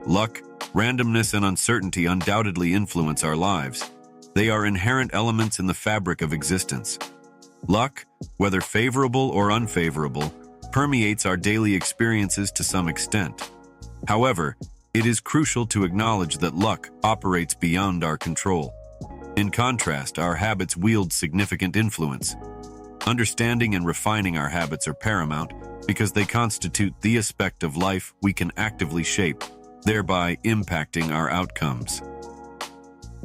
Luck, randomness, and uncertainty undoubtedly influence our lives. They are inherent elements in the fabric of existence. Luck, whether favorable or unfavorable, permeates our daily experiences to some extent. However, it is crucial to acknowledge that luck operates beyond our control. In contrast, our habits wield significant influence. Understanding and refining our habits are paramount because they constitute the aspect of life we can actively shape, thereby impacting our outcomes.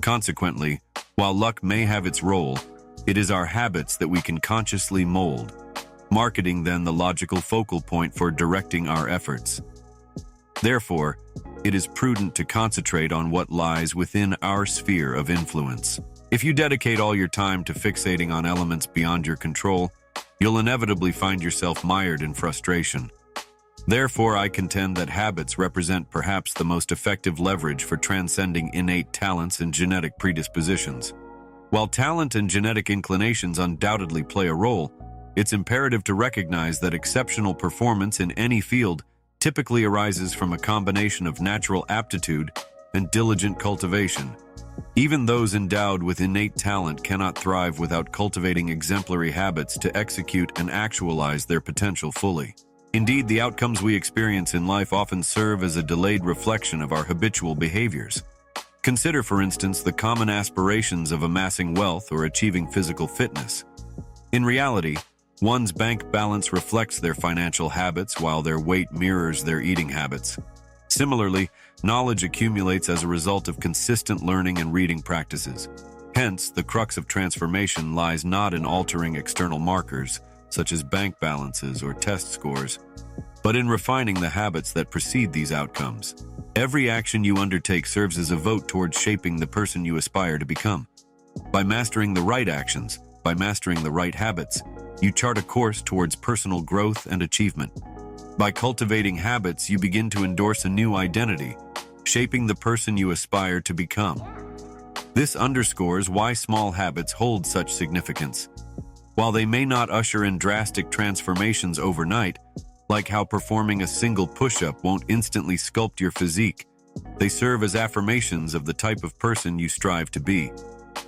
Consequently, while luck may have its role, it is our habits that we can consciously mold, marking then the logical focal point for directing our efforts. Therefore, it is prudent to concentrate on what lies within our sphere of influence. If you dedicate all your time to fixating on elements beyond your control, you'll inevitably find yourself mired in frustration. Therefore, I contend that habits represent perhaps the most effective leverage for transcending innate talents and genetic predispositions. While talent and genetic inclinations undoubtedly play a role, it's imperative to recognize that exceptional performance in any field typically arises from a combination of natural aptitude and diligent cultivation. Even those endowed with innate talent cannot thrive without cultivating exemplary habits to execute and actualize their potential fully. Indeed, the outcomes we experience in life often serve as a delayed reflection of our habitual behaviors. Consider, for instance, the common aspirations of amassing wealth or achieving physical fitness. In reality, one's bank balance reflects their financial habits while their weight mirrors their eating habits. Similarly, knowledge accumulates as a result of consistent learning and reading practices. Hence, the crux of transformation lies not in altering external markers, such as bank balances or test scores, but in refining the habits that precede these outcomes. Every action you undertake serves as a vote towards shaping the person you aspire to become. By mastering the right actions, by mastering the right habits, you chart a course towards personal growth and achievement. By cultivating habits, you begin to endorse a new identity, shaping the person you aspire to become. This underscores why small habits hold such significance. While they may not usher in drastic transformations overnight, like how performing a single push-up won't instantly sculpt your physique, they serve as affirmations of the type of person you strive to be.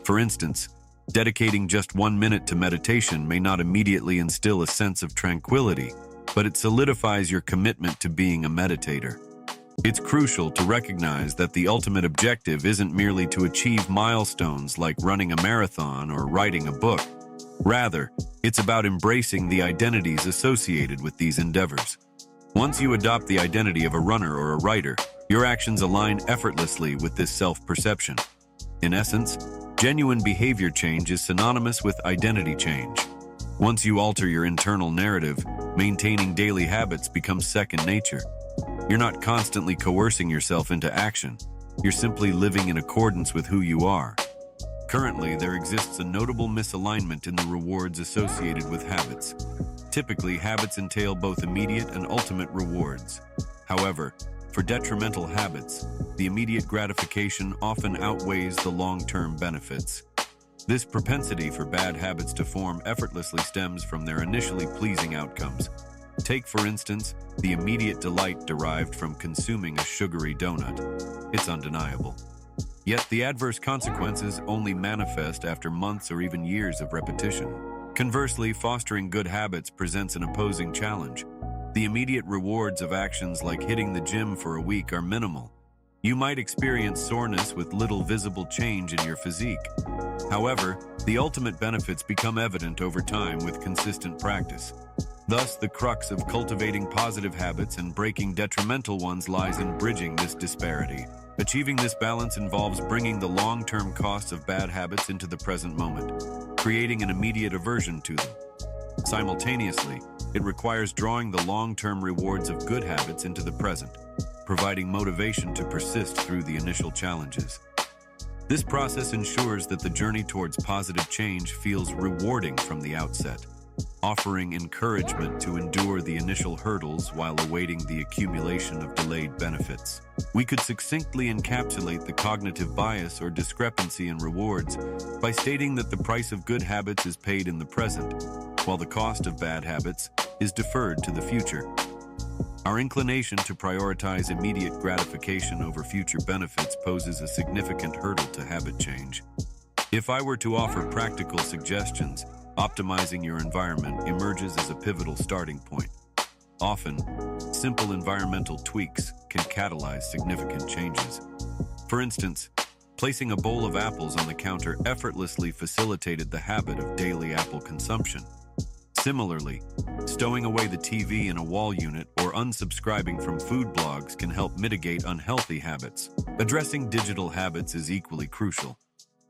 For instance, dedicating just 1 minute to meditation may not immediately instill a sense of tranquility, but it solidifies your commitment to being a meditator. It's crucial to recognize that the ultimate objective isn't merely to achieve milestones like running a marathon or writing a book. Rather, it's about embracing the identities associated with these endeavors. Once you adopt the identity of a runner or a writer, your actions align effortlessly with this self-perception. In essence, genuine behavior change is synonymous with identity change. Once you alter your internal narrative, maintaining daily habits becomes second nature. You're not constantly coercing yourself into action. You're simply living in accordance with who you are. Currently, there exists a notable misalignment in the rewards associated with habits. Typically, habits entail both immediate and ultimate rewards. However, for detrimental habits, the immediate gratification often outweighs the long-term benefits. This propensity for bad habits to form effortlessly stems from their initially pleasing outcomes. Take, for instance, the immediate delight derived from consuming a sugary donut. It's undeniable. Yet the adverse consequences only manifest after months or even years of repetition. Conversely, fostering good habits presents an opposing challenge. The immediate rewards of actions like hitting the gym for a week are minimal. You might experience soreness with little visible change in your physique. However, the ultimate benefits become evident over time with consistent practice. Thus, the crux of cultivating positive habits and breaking detrimental ones lies in bridging this disparity. Achieving this balance involves bringing the long-term costs of bad habits into the present moment, creating an immediate aversion to them. Simultaneously, it requires drawing the long-term rewards of good habits into the present, providing motivation to persist through the initial challenges. This process ensures that the journey towards positive change feels rewarding from the outset, offering encouragement to endure the initial hurdles while awaiting the accumulation of delayed benefits. We could succinctly encapsulate the cognitive bias or discrepancy in rewards by stating that the price of good habits is paid in the present, while the cost of bad habits is deferred to the future. Our inclination to prioritize immediate gratification over future benefits poses a significant hurdle to habit change. If I were to offer practical suggestions, optimizing your environment emerges as a pivotal starting point. Often, simple environmental tweaks can catalyze significant changes. For instance, placing a bowl of apples on the counter effortlessly facilitated the habit of daily apple consumption. Similarly, stowing away the TV in a wall unit or unsubscribing from food blogs can help mitigate unhealthy habits. Addressing digital habits is equally crucial.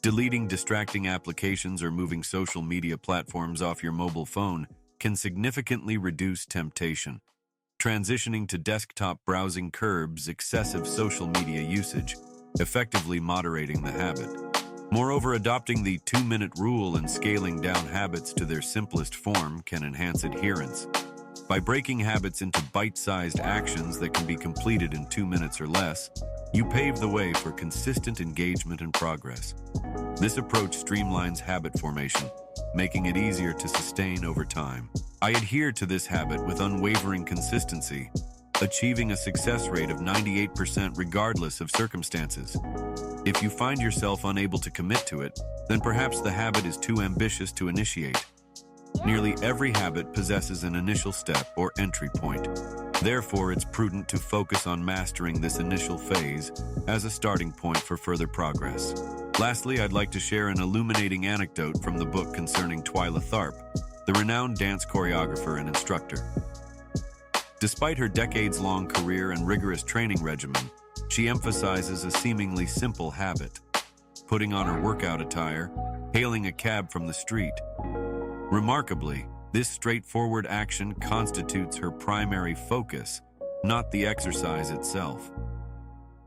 Deleting distracting applications or moving social media platforms off your mobile phone can significantly reduce temptation. Transitioning to desktop browsing curbs excessive social media usage, effectively moderating the habit. Moreover, adopting the 2-minute rule and scaling down habits to their simplest form can enhance adherence. By breaking habits into bite-sized actions that can be completed in 2 minutes or less, you pave the way for consistent engagement and progress. This approach streamlines habit formation, making it easier to sustain over time. I adhere to this habit with unwavering consistency, achieving a success rate of 98% regardless of circumstances. If you find yourself unable to commit to it, then perhaps the habit is too ambitious to initiate. Nearly every habit possesses an initial step or entry point. Therefore, it's prudent to focus on mastering this initial phase as a starting point for further progress. Lastly, I'd like to share an illuminating anecdote from the book concerning Twyla Tharp, the renowned dance choreographer and instructor. Despite her decades-long career and rigorous training regimen, she emphasizes a seemingly simple habit: putting on her workout attire, hailing a cab from the street. Remarkably, this straightforward action constitutes her primary focus, not the exercise itself.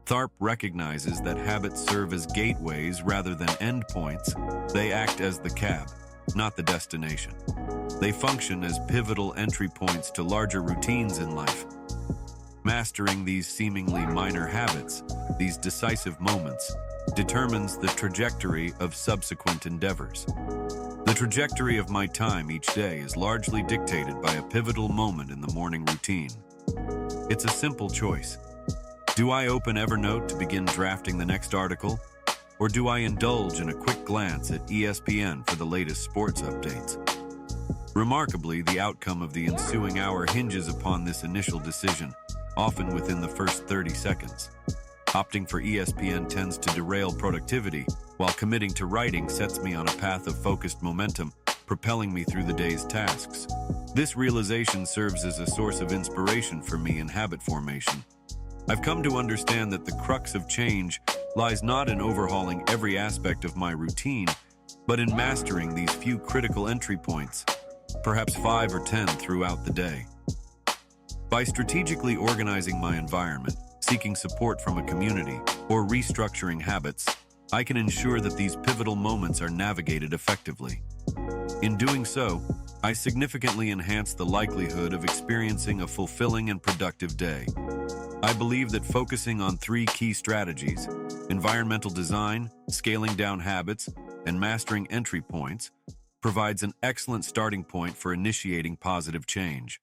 Tharp recognizes that habits serve as gateways rather than endpoints. They act as the cab, not the destination. They function as pivotal entry points to larger routines in life. Mastering these seemingly minor habits, these decisive moments, determines the trajectory of subsequent endeavors. The trajectory of my time each day is largely dictated by a pivotal moment in the morning routine. It's a simple choice. Do I open Evernote to begin drafting the next article? Or do I indulge in a quick glance at ESPN for the latest sports updates? Remarkably, the outcome of the ensuing hour hinges upon this initial decision, often within the first 30 seconds. Opting for ESPN tends to derail productivity, while committing to writing sets me on a path of focused momentum, propelling me through the day's tasks. This realization serves as a source of inspiration for me in habit formation. I've come to understand that the crux of change lies not in overhauling every aspect of my routine, but in mastering these few critical entry points, perhaps 5 or 10 throughout the day. By strategically organizing my environment, seeking support from a community, or restructuring habits, I can ensure that these pivotal moments are navigated effectively. In doing so, I significantly enhance the likelihood of experiencing a fulfilling and productive day. I believe that focusing on 3 key strategies, environmental design, scaling down habits, and mastering entry points, provides an excellent starting point for initiating positive change.